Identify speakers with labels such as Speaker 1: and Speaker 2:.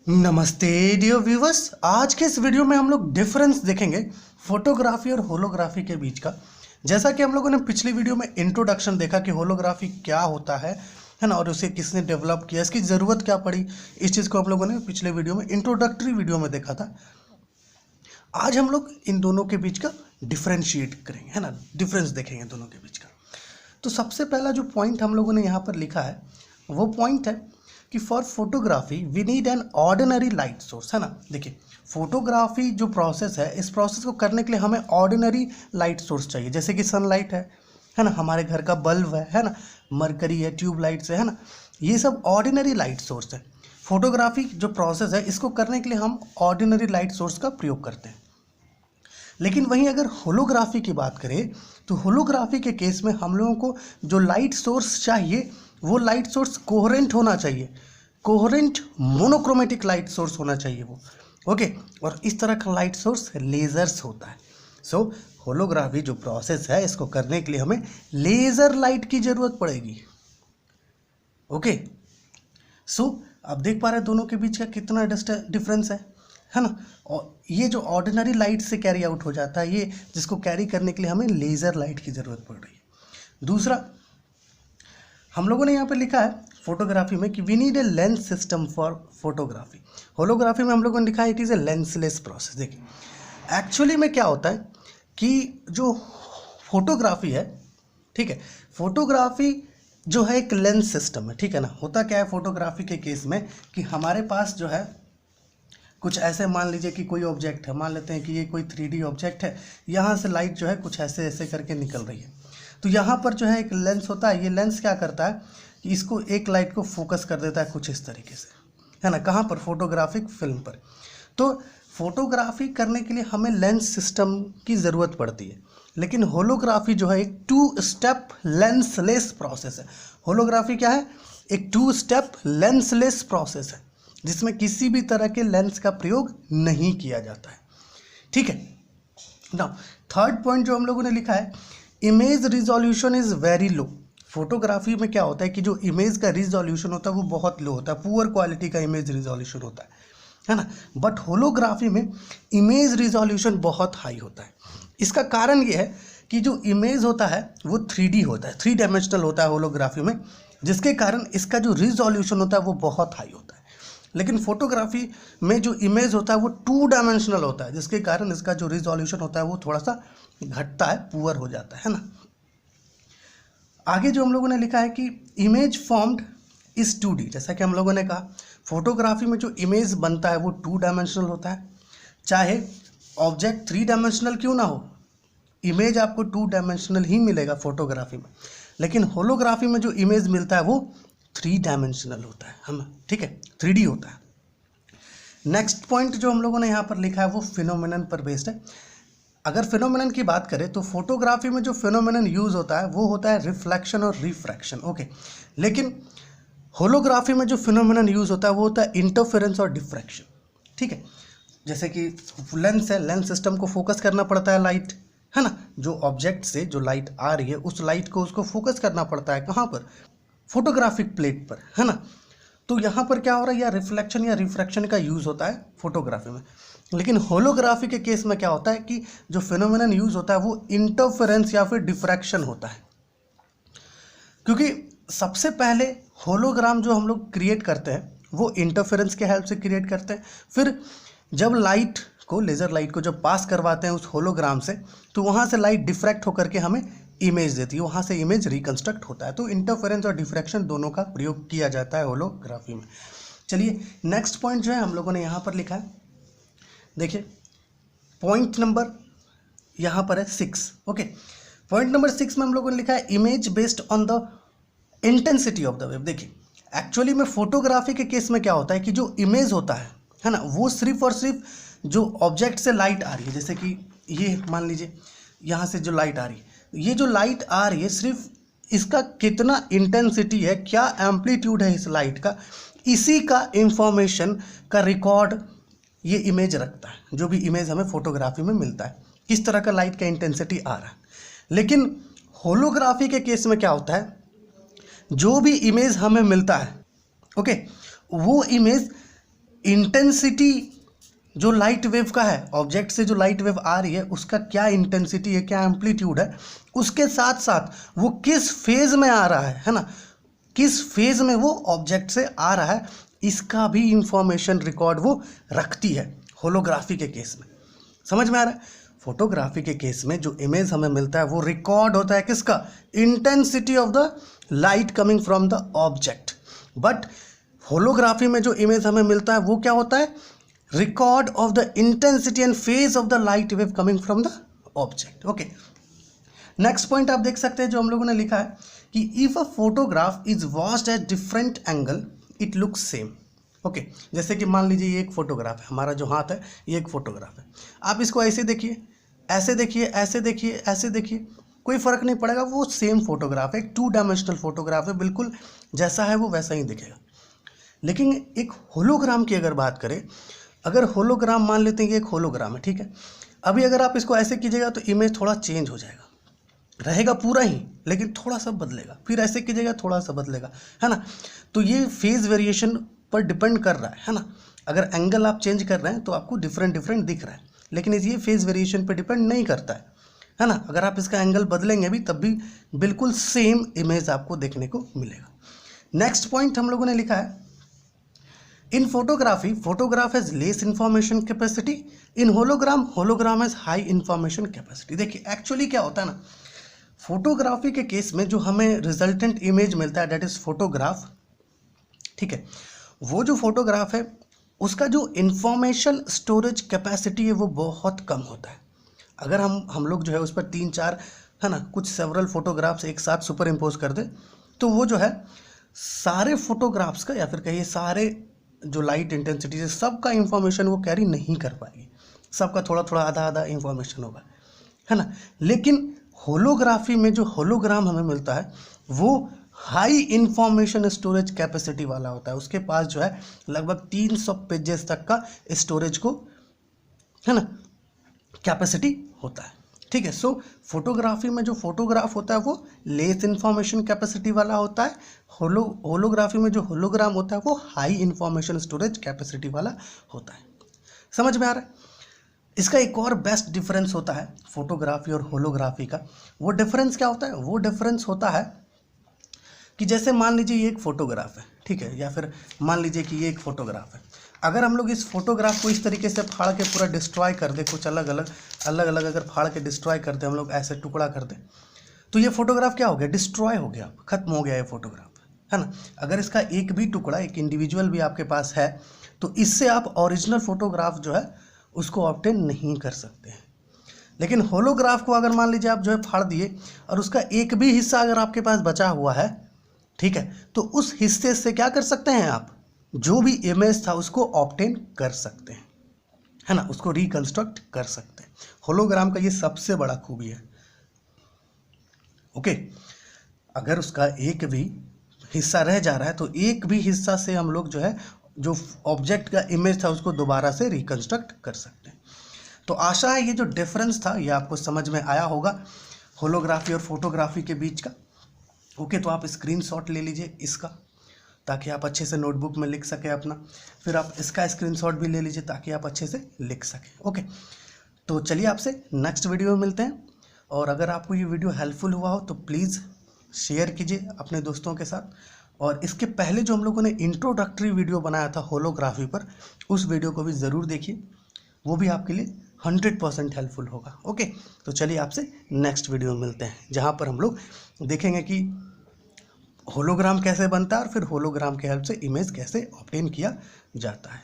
Speaker 1: नमस्ते dear viewers. आज के इस वीडियो में हम लोग डिफरेंस देखेंगे फोटोग्राफी और होलोग्राफी के बीच का। जैसा कि हम लोगों ने पिछली वीडियो में इंट्रोडक्शन देखा कि होलोग्राफी क्या होता है ना, और उसे किसने डेवलप किया, इसकी ज़रूरत क्या पड़ी, इस चीज़ को हम लोगों ने पिछले वीडियो में इंट्रोडक्टरी वीडियो में देखा था। आज हम लोग इन दोनों के बीच का डिफ्रेंशिएट करेंगे, है ना, डिफरेंस देखेंगे दोनों के बीच का। तो सबसे पहला जो पॉइंट हम लोगों ने यहाँ पर लिखा है वो पॉइंट है कि for photography we need an ordinary light source, है ना। देखिए, फोटोग्राफी जो प्रोसेस है, इस प्रोसेस को करने के लिए हमें ऑर्डिनरी लाइट सोर्स चाहिए, जैसे कि सनलाइट है ना, हमारे घर का बल्ब है ना, मरकरी है, ट्यूब लाइट्स है ना, ये सब ऑर्डिनरी लाइट सोर्स है। फोटोग्राफी जो प्रोसेस है, इसको करने के लिए हम ऑर्डिनरी लाइट सोर्स का प्रयोग करते हैं। लेकिन वहीं अगर होलोग्राफी की बात करें तो होलोग्राफी के केस में हम लोगों को जो लाइट सोर्स चाहिए वो लाइट सोर्स कोहेरेंट होना चाहिए, कोहेरेंट मोनोक्रोमेटिक लाइट सोर्स होना चाहिए वो, ओके। और इस तरह का लाइट सोर्स लेजर्स होता है। सो होलोग्राफी जो प्रोसेस है, इसको करने के लिए हमें लेजर लाइट की ज़रूरत पड़ेगी, ओके। सो अब देख पा रहे हैं दोनों के बीच का कितना डिफरेंस है ना। और ये जो ऑर्डिनरी लाइट से कैरी आउट हो जाता है, ये जिसको कैरी करने के लिए हमें लेज़र लाइट की ज़रूरत पड़ रही है। दूसरा हम लोगों ने यहाँ पे लिखा है फोटोग्राफी में कि we need a lens system for photography. Holography में हम लोगों ने लिखा है it is a lensless process. देखिए एक्चुअली में क्या होता है कि जो फोटोग्राफी है, ठीक है, फोटोग्राफी जो है एक लेंस सिस्टम है, ठीक है ना। होता क्या है फोटोग्राफी के केस में कि हमारे पास जो है कुछ ऐसे, मान लीजिए कि कोई ऑब्जेक्ट है, मान लेते हैं कि ये कोई 3D ऑब्जेक्ट है, यहाँ से लाइट जो है कुछ ऐसे ऐसे करके निकल रही है। तो यहाँ पर जो है एक लेंस होता है, ये लेंस क्या करता है कि इसको एक लाइट को फोकस कर देता है कुछ इस तरीके से, है ना, कहाँ पर, फोटोग्राफिक फिल्म पर। तो फोटोग्राफी करने के लिए हमें लेंस सिस्टम की ज़रूरत पड़ती है। लेकिन होलोग्राफी जो है एक 2 स्टेप लेंसलेस प्रोसेस है। होलोग्राफी क्या है? एक 2 स्टेप लेंसलेस प्रोसेस है जिसमें किसी भी तरह के लेंस का प्रयोग नहीं किया जाता है, ठीक है ना। थर्ड पॉइंट जो हम लोगों ने लिखा है, image resolution is very low. Photography में क्या होता है कि जो इमेज का रिजोल्यूशन होता है वो बहुत लो होता है, पुअर क्वालिटी का इमेज रिजोल्यूशन होता है ना। बट होलोग्राफी में इमेज रिजोल्यूशन बहुत हाई होता है। इसका कारण ये है कि जो इमेज होता है वो 3D होता है, 3 डायमेंशनल होता है होलोग्राफी में, जिसके कारण इसका जो रिजोल्यूशन होता है वो बहुत हाई होता है। लेकिन फोटोग्राफी में जो इमेज होता है वो 2 डायमेंशनल होता है, जिसके कारण इसका जो रिजोल्यूशन होता है वो थोड़ा सा घटता है, पुअर हो जाता है ना। आगे जो हम लोगों ने लिखा है कि इमेज फॉर्म्ड इज 2D। जैसा कि हम लोगों ने कहा फोटोग्राफी में जो इमेज बनता है वो 2 डायमेंशनल होता है, चाहे ऑब्जेक्ट 3 डायमेंशनल क्यों ना हो, इमेज आपको 2 डायमेंशनल ही मिलेगा फोटोग्राफी में। लेकिन होलोग्राफी में जो इमेज मिलता है वो 3 डायमेंशनल होता है, हम, ठीक है, 3D होता है। नेक्स्ट पॉइंट जो हम लोगों ने यहाँ पर लिखा है वो फिनोमेनन पर बेस्ड है। अगर फिनोमेनन की बात करें तो फोटोग्राफी में जो फिनोमेनन यूज़ होता है वो होता है रिफ्लेक्शन और रिफ्रैक्शन, ओके। लेकिन होलोग्राफी में जो फिनोमेनन यूज़ होता है वो होता है इंटरफेरेंस और डिफ्रैक्शन, ठीक है। जैसे कि लेंस है, लेंस सिस्टम को फोकस करना पड़ता है लाइट, है ना, जो ऑब्जेक्ट से जो लाइट आ रही है उस लाइट को उसको फोकस करना पड़ता है, कहाँ पर, फोटोग्राफिक प्लेट पर, है ना। तो यहाँ पर क्या हो रहा है, या रिफ्लेक्शन या रिफ्रैक्शन का यूज़ होता है फोटोग्राफी में। लेकिन होलोग्राफी के केस में क्या होता है कि जो फिनोमेनन यूज़ होता है वो इंटरफेरेंस या फिर डिफ्रैक्शन होता है। क्योंकि सबसे पहले होलोग्राम जो हम लोग क्रिएट करते हैं वो इंटरफेरेंस के हेल्प से क्रिएट करते हैं। फिर जब लाइट को, लेज़र लाइट को जब पास करवाते हैं उस होलोग्राम से, तो वहाँ से लाइट डिफ्रैक्ट होकर के हमें इमेज देती है, वहाँ से इमेज रिकंस्ट्रक्ट होता है। तो इंटरफेरेंस और डिफ्रैक्शन दोनों का प्रयोग किया जाता है होलोग्राफी में। चलिए नेक्स्ट पॉइंट जो है हम लोगों ने यहाँ पर लिखा है, देखिए पॉइंट नंबर यहाँ पर है 6, ओके। पॉइंट नंबर 6 में हम लोगों ने लिखा है image based on the intensity of the wave. देखिए एक्चुअली में फोटोग्राफी के केस में क्या होता है कि जो इमेज होता है ना, वो सिर्फ और सिर्फ जो ऑब्जेक्ट से लाइट आ रही है, जैसे कि ये मान लीजिए यहाँ से जो लाइट आ रही है, ये जो लाइट आ रही है सिर्फ इसका कितना इंटेंसिटी है, क्या एम्पलीट्यूड है इस लाइट का, इसी का इंफॉर्मेशन का रिकॉर्ड ये इमेज रखता है। जो भी इमेज हमें फोटोग्राफी में मिलता है, किस तरह का लाइट का इंटेंसिटी आ रहा है। लेकिन होलोग्राफी के केस में क्या होता है, जो भी इमेज हमें मिलता है, ओके, वो इमेज इंटेंसिटी जो लाइट वेव का है, ऑब्जेक्ट से जो लाइट वेव आ रही है उसका क्या इंटेंसिटी है, क्या एम्पलीट्यूड है, उसके साथ साथ वो किस फेज में आ रहा है ना, किस फेज में वो ऑब्जेक्ट से आ रहा है, इसका भी इंफॉर्मेशन रिकॉर्ड वो रखती है होलोग्राफी के केस में। समझ में आ रहा है? फोटोग्राफी के केस में जो इमेज हमें मिलता है वो रिकॉर्ड होता है किसका, intensity of the light coming from the object. But holography में जो इमेज हमें मिलता है वो क्या होता है, record of the intensity and phase of the light wave coming from the object. Okay, next point आप देख सकते हैं जो हम लोगों ने लिखा है कि if a photograph is watched at different angle it looks same. Okay, जैसे कि मान लीजिए ये एक फोटोग्राफ है, हमारा जो हाथ है ये एक फोटोग्राफ है, आप इसको ऐसे देखिए, ऐसे देखिए, ऐसे देखिए, ऐसे देखिए, कोई फर्क नहीं पड़ेगा, वो सेम फोटोग्राफ है, एक 2 डायमेंशनल फोटोग्राफ है, बिल्कुल जैसा है वो वैसा ही दिखेगा। लेकिन एक होलोग्राम की अगर बात करें, अगर होलोग्राम मान लेते हैं कि एक होलोग्राम है, ठीक है, अभी अगर आप इसको ऐसे कीजिएगा तो इमेज थोड़ा चेंज हो जाएगा, रहेगा पूरा ही लेकिन थोड़ा सा बदलेगा, फिर ऐसे कीजिएगा थोड़ा सा बदलेगा, है ना। तो ये फेज वेरिएशन पर डिपेंड कर रहा है ना। अगर एंगल आप चेंज कर रहे हैं तो आपको डिफरेंट डिफरेंट दिख रहा है, लेकिन ये फेज वेरिएशन पर डिपेंड नहीं करता है ना। अगर आप इसका एंगल बदलेंगे भी तब भी बिल्कुल सेम इमेज आपको देखने को मिलेगा। नेक्स्ट पॉइंट हम लोगों ने लिखा है, in photography photograph has less information capacity, in hologram hologram has high information capacity. देखिए एक्चुअली क्या होता है ना, फोटोग्राफी के केस में जो हमें रिजल्टेंट इमेज मिलता है दैट इज फोटोग्राफ, ठीक है, वो जो फोटोग्राफ है उसका जो इंफॉर्मेशन स्टोरेज कैपेसिटी है वो बहुत कम होता है। अगर हम लोग जो है उस पर 3-4 है ना कुछ सेवरल फोटोग्राफ्स एक साथ सुपर इम्पोज कर दे तो वो जो है सारे फोटोग्राफ्स का या फिर कहिए सारे जो लाइट इंटेंसिटी है सबका इंफॉर्मेशन वो कैरी नहीं कर पाएगी, सबका थोड़ा थोड़ा आधा आधा इंफॉर्मेशन होगा, है ना। लेकिन होलोग्राफी में जो होलोग्राम हमें मिलता है वो हाई इंफॉर्मेशन स्टोरेज कैपेसिटी वाला होता है, उसके पास जो है लगभग 300 पेजेस तक का स्टोरेज को, है ना, कैपेसिटी होता है, ठीक है। सो फोटोग्राफी में जो फोटोग्राफ होता है वो लेस इंफॉर्मेशन कैपेसिटी वाला होता है, होलोग्राफी में जो होलोग्राम होता है वो हाई इंफॉर्मेशन स्टोरेज कैपेसिटी वाला होता है। समझ में आ रहा है? इसका एक और बेस्ट डिफरेंस होता है फोटोग्राफी और होलोग्राफी का। वो डिफरेंस क्या होता है? वो डिफरेंस होता है कि जैसे मान लीजिए ये एक फोटोग्राफ है, ठीक है, या फिर मान लीजिए कि ये एक फोटोग्राफ है, अगर हम लोग इस फोटोग्राफ को इस तरीके से फाड़ के पूरा डिस्ट्रॉय कर दे, कुछ अलग अलग अगर फाड़ के डिस्ट्रॉय कर दे, हम लोग ऐसे टुकड़ा कर दे, तो ये फोटोग्राफ क्या हो गया? डिस्ट्रॉय हो गया, खत्म हो गया ये फोटोग्राफ, है ना। अगर इसका एक भी टुकड़ा, एक इंडिविजुअल भी आपके पास है तो इससे आप ओरिजिनल फोटोग्राफ जो है उसको ऑब्टेन नहीं कर सकते हैं। लेकिन होलोग्राफ को अगर मान लीजिए आप जो है फाड़ दिए और उसका एक भी हिस्सा अगर आपके पास बचा हुआ है, ठीक है, तो उस हिस्से से क्या कर सकते हैं आप? जो भी इमेज था उसको ऑब्टेन कर सकते हैं, है ना, उसको रिकंस्ट्रक्ट कर सकते हैं। होलोग्राम का ये सबसे बड़ा खूबी है। ओके, अगर उसका एक भी हिस्सा रह जा रहा है तो एक भी हिस्सा से हम लोग जो है जो ऑब्जेक्ट का इमेज था उसको दोबारा से रिकंस्ट्रक्ट कर सकते हैं। तो आशा है ये जो डिफरेंस था ये आपको समझ में आया होगा होलोग्राफी और फोटोग्राफी के बीच का। ओके, तो आप स्क्रीनशॉट ले लीजिए इसका ताकि आप अच्छे से नोटबुक में लिख सकें अपना, फिर आप इसका स्क्रीनशॉट भी ले लीजिए ताकि आप अच्छे से लिख सकें। ओके, तो चलिए आपसे नेक्स्ट वीडियो में मिलते हैं, और अगर आपको ये वीडियो हेल्पफुल हुआ हो तो प्लीज़ शेयर कीजिए अपने दोस्तों के साथ, और इसके पहले जो हम लोगों ने इंट्रोडक्टरी वीडियो बनाया था होलोग्राफी पर, उस वीडियो को भी ज़रूर देखिए, वो भी आपके लिए 100% हेल्पफुल होगा। ओके, तो चलिए आपसे नेक्स्ट वीडियो में मिलते हैं जहाँ पर हम लोग देखेंगे कि होलोग्राम कैसे बनता है और फिर होलोग्राम के हेल्प से इमेज कैसे ऑब्टेन किया जाता है।